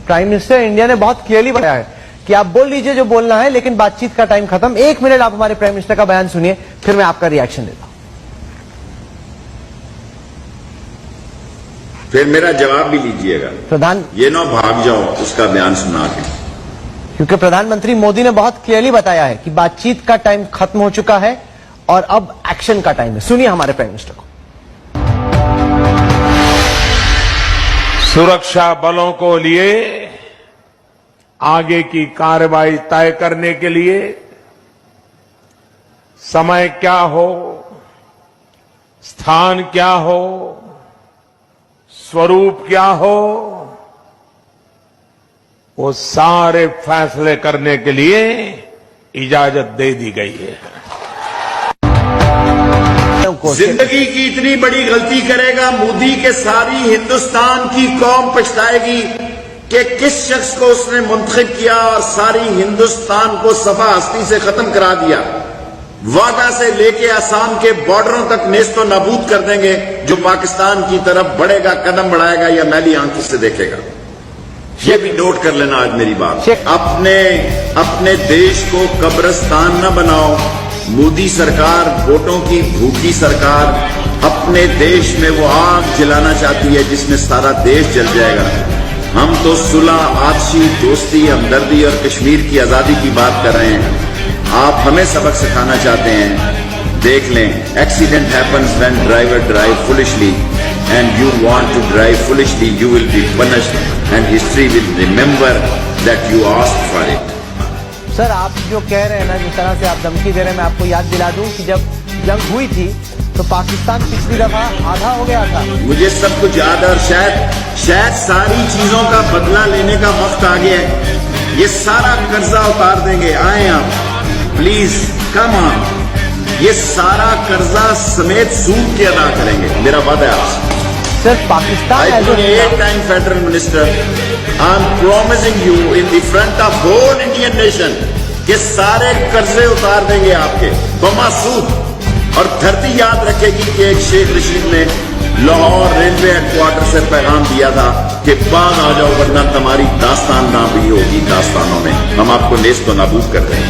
Prime minister India ने बहुत clearly बताया है कि आप बोल लीजिए जो बोलना है, लेकिन बातचीत का टाइम खत्म। 1 मिनट आप हमारे प्राइम मिनिस्टर का बयान सुनिए, फिर मैं आपका रिएक्शन देता हूं। फिर मेरा जवाब भी लीजिएगा। ये ना भाग जाओ उसका बयान सुना के, क्योंकि प्रधानमंत्री मोदी ने बहुत क्लियरली बताया है कि बातचीत का टाइम खत्म हो चुका है और अब एक्शन का टाइम है। सुनिए हमारे प्राइम मिनिस्टर को। सुरक्षा बलों को लिए आगे की कार्रवाई तय करने के लिए समय क्या हो, स्थान क्या हो, स्वरूप क्या हो, वो सारे फैसले करने के लिए इजाजत दे दी गई है। जिंदगी की इतनी बड़ी गलती करेगा मोदी के सारी हिंदुस्तान की कौम पछताएगी कि किस शख्स को उसने मुंतखब किया और सारी हिंदुस्तान को सफा हस्ती से खत्म करा दिया। वादा से लेके आसाम के बॉर्डरों तक नेस्तो नाबूद कर देंगे। जो पाकिस्तान की तरफ बढ़ेगा, कदम बढ़ाएगा या मैली आंखों से देखेगा। ये भी नोट कर लेना आज मेरी बात। अपने देश को कब्रिस्तान न बनाओ। मोदी सरकार, वोटों की भूखी सरकार, अपने देश में वो आग जलाना चाहती है जिसमें सारा देश जल जाएगा। हम तो सुलह, आपसी दोस्ती, हमदर्दी और कश्मीर की आजादी की बात कर रहे हैं। आप हमें सबक सिखाना चाहते हैं। देख लें, accident happens when driver drive foolishly and you want to drive foolishly, you will be punished and history will remember that you asked for it. Sir, आप जो कह रहे हैं ना, जिस तरह से आप धमकी दे रहे हैं, मैं आपको याद दिला दूं कि जब जंग हुई थी तो पाकिस्तान पिछली दफा आधा हो गया था। मुझे सब कुछ याद है और शायद सारी चीजों का बदला लेने का वक्त आ गया है। ये सारा कर्जा उतार देंगे। आए आप प्लीज, कम ऑन। ये सारा कर्जा समेत सूद के अदा करेंगे, मेरा वादा है आपसे। Sir, Pakistan time federal minister, I am promising you in the front of whole Indian nation कि सारे कर्जे उतार देंगे आपके बमासूद। और धरती याद रखेगी कि एक शेख रशीद ने लाहौर रेलवे हेडक्वार्टर से पैगाम दिया था कि बाग आ जाओ वरना तुम्हारी दास्तान ना भी होगी दास्तानों में। हम आपको नेस्त नाबूद कर देंगे।